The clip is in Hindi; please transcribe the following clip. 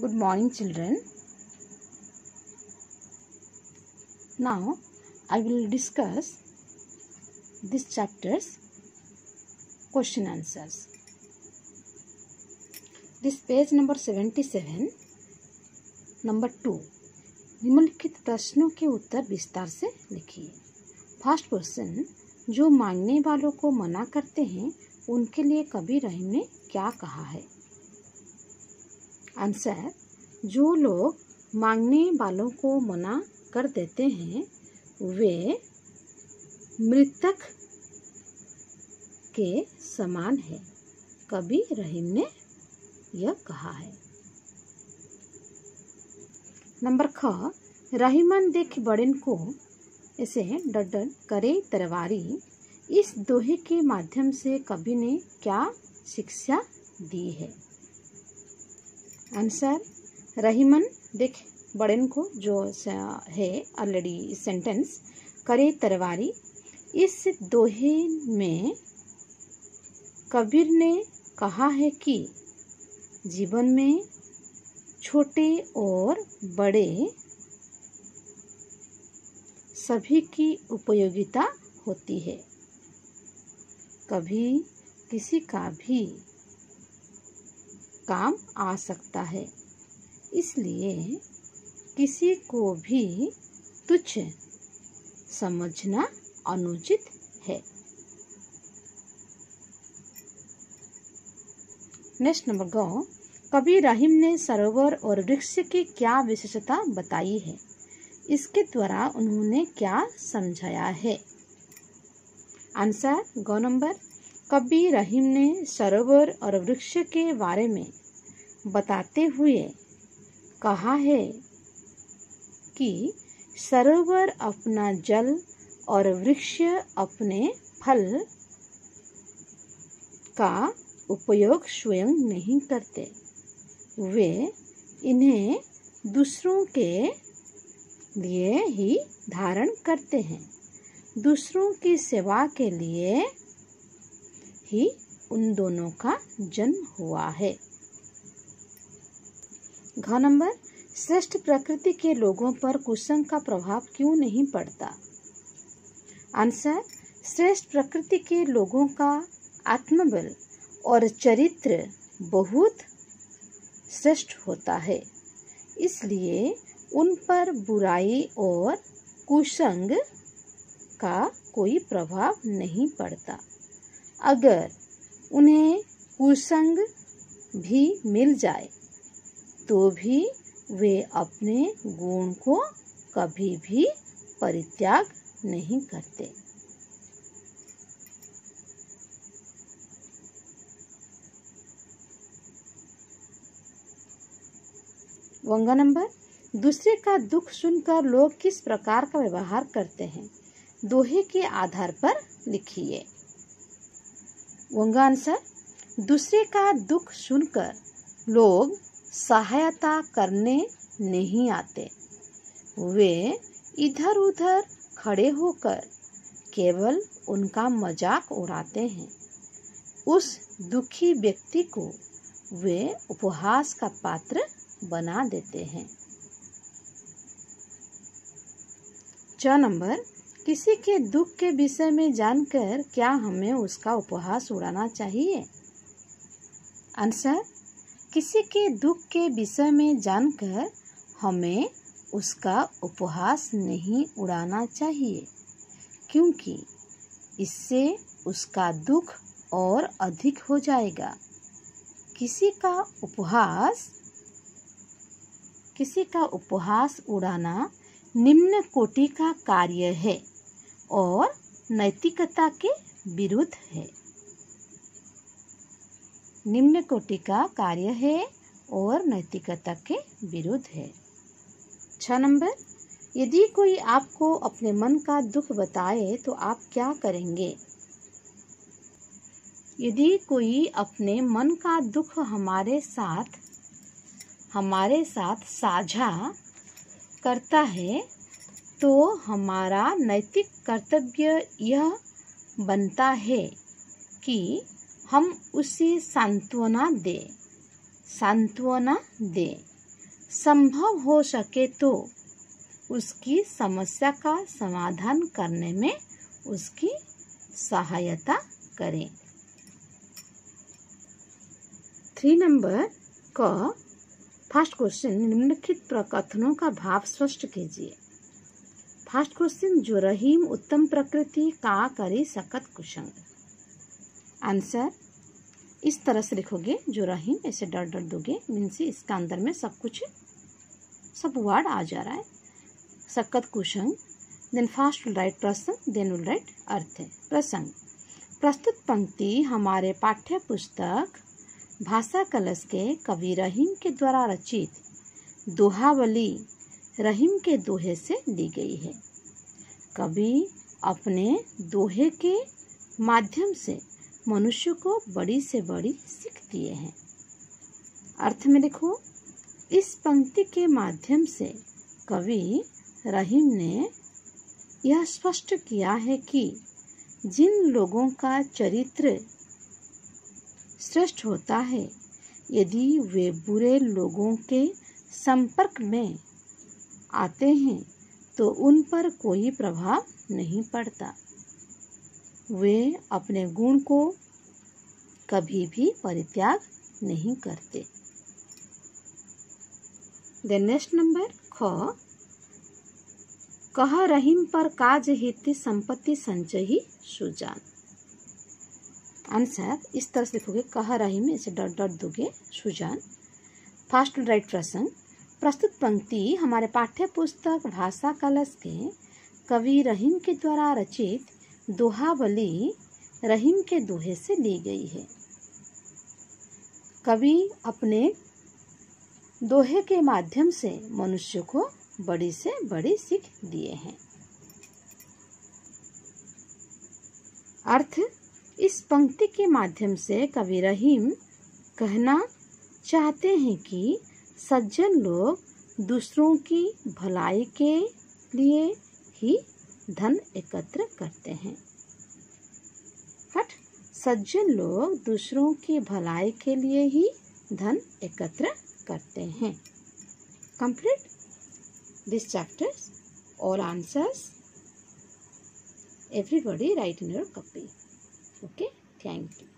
Good morning, children. Now, I will discuss this chapter's question answers. This page number 77, number 2. निम्नलिखित प्रश्नों के उत्तर विस्तार से लिखिए. फर्स्ट क्वेश्चन, जो मांगने वालों को मना करते हैं उनके लिए कबीर रहीम ने क्या कहा है? आंसर, जो लोग मांगने वालों को मना कर देते हैं वे मृतक के समान है. कबीर रहीम ने यह कहा है. नंबर ख, रहीमन देख बड़ेन को ऐसे डडन करे तरवारी. इस दोहे के माध्यम से कबीर ने क्या शिक्षा दी है? आंसर, रहीमन देख बड़ेन को जो है ऑलरेडी सेंटेंस करे तरवारी. इस दोहे में कबीर ने कहा है कि जीवन में छोटे और बड़े सभी की उपयोगिता होती है. कभी किसी का भी काम आ सकता है, इसलिए किसी को भी तुच्छ समझना अनुचित है. नेक्स्ट नंबर ग, कबीर रहीम ने सरोवर और वृक्ष की क्या विशेषता बताई है? इसके द्वारा उन्होंने क्या समझाया है? आंसर, ग नंबर, कबीर रहीम ने सरोवर और वृक्ष के बारे में बताते हुए कहा है कि सरोवर अपना जल और वृक्ष अपने फल का उपयोग स्वयं नहीं करते. वे इन्हें दूसरों के लिए ही धारण करते हैं. दूसरों की सेवा के लिए ही उन दोनों का जन्म हुआ है. घ नंबर, श्रेष्ठ प्रकृति के लोगों पर कुसंग का प्रभाव क्यों नहीं पड़ता? आंसर, श्रेष्ठ प्रकृति के लोगों का आत्मबल और चरित्र बहुत श्रेष्ठ होता है, इसलिए उन पर बुराई और कुसंग का कोई प्रभाव नहीं पड़ता. अगर उन्हें कुसंग भी मिल जाए तो भी वे अपने गुण को कभी भी परित्याग नहीं करते. वंगा नंबर, दूसरे का दुख सुनकर लोग किस प्रकार का व्यवहार करते हैं? दोहे के आधार पर लिखिए. वंगा आंसर, दूसरे का दुख सुनकर लोग सहायता करने नहीं आते. वे इधर उधर खड़े होकर केवल उनका मजाक उड़ाते हैं. उस दुखी व्यक्ति को वे उपहास का पात्र बना देते हैं. च नंबर, किसी के दुख के विषय में जानकर क्या हमें उसका उपहास उड़ाना चाहिए? आंसर, किसी के दुख के विषय में जानकर हमें उसका उपहास नहीं उड़ाना चाहिए, क्योंकि इससे उसका दुख और अधिक हो जाएगा. किसी का उपहास उड़ाना निम्न कोटि का कार्य है और नैतिकता के विरुद्ध है. निम्न कोटि का कार्य है और नैतिकता के विरुद्ध है. 6 नंबर, यदि कोई आपको अपने मन का दुख बताए तो आप क्या करेंगे? यदि कोई अपने मन का दुख हमारे साथ साझा करता है तो हमारा नैतिक कर्तव्य यह बनता है कि हम उसे सांत्वना दें. संभव हो सके तो उसकी समस्या का समाधान करने में उसकी सहायता करें। 3 नंबर क फर्स्ट क्वेश्चन, निम्नलिखित प्रकथनों का भाव स्पष्ट कीजिए। फर्स्ट क्वेश्चन, जो रहीम उत्तम प्रकृति का करी सकत कुशंग। आंसर इस तरह से लिखोगे, जो रहीम ऐसे डट डट दोगे, मीन्स इसका अंदर में सब वर्ड आ जा रहा है। सकत कुशंग, देन फर्स्ट विल राइट प्रसंग, देन विल राइट अर्थ। प्रसंग, प्रस्तुत पंक्ति हमारे पाठ्य पुस्तक भाषा कलश के कवि रहीम के द्वारा रचित दोहावली रहीम के दोहे से ली गई है। कवि अपने दोहे के माध्यम से मनुष्य को बड़ी से बड़ी सीख दिए हैं। अर्थ में लिखो, इस पंक्ति के माध्यम से कवि रहीम ने यह स्पष्ट किया है कि जिन लोगों का चरित्र श्रेष्ठ होता है, यदि वे बुरे लोगों के संपर्क में आते हैं तो उन पर कोई प्रभाव नहीं पड़ता। वे अपने गुण को कभी भी परित्याग नहीं करते। देन नेक्स्ट नंबर ख, कह रहीम पर काज हित संपत्ति संचयी सुजान। आंसर इस तरह से लिखोगे, कह रहीम ऐसे डॉट डॉट दोगे, सुजान। फर्स्ट राइट प्रसंग, प्रस्तुत पंक्ति हमारे पाठ्य पुस्तक भाषा कलश के कवि रहीम के द्वारा रचित दोहावली रहीम के दोहे से ली गई है। कवि अपने दोहे के माध्यम से मनुष्य को बड़ी से बड़ी सीख दिए हैं। अर्थ, इस पंक्ति के माध्यम से कवि रहीम कहना चाहते हैं कि सज्जन लोग दूसरों की भलाई के लिए ही धन एकत्र करते हैं। सज्जन लोग दूसरों की भलाई के लिए ही धन एकत्र करते हैं। Complete this chapters, all answers everybody write in your copy. Okay, thank you.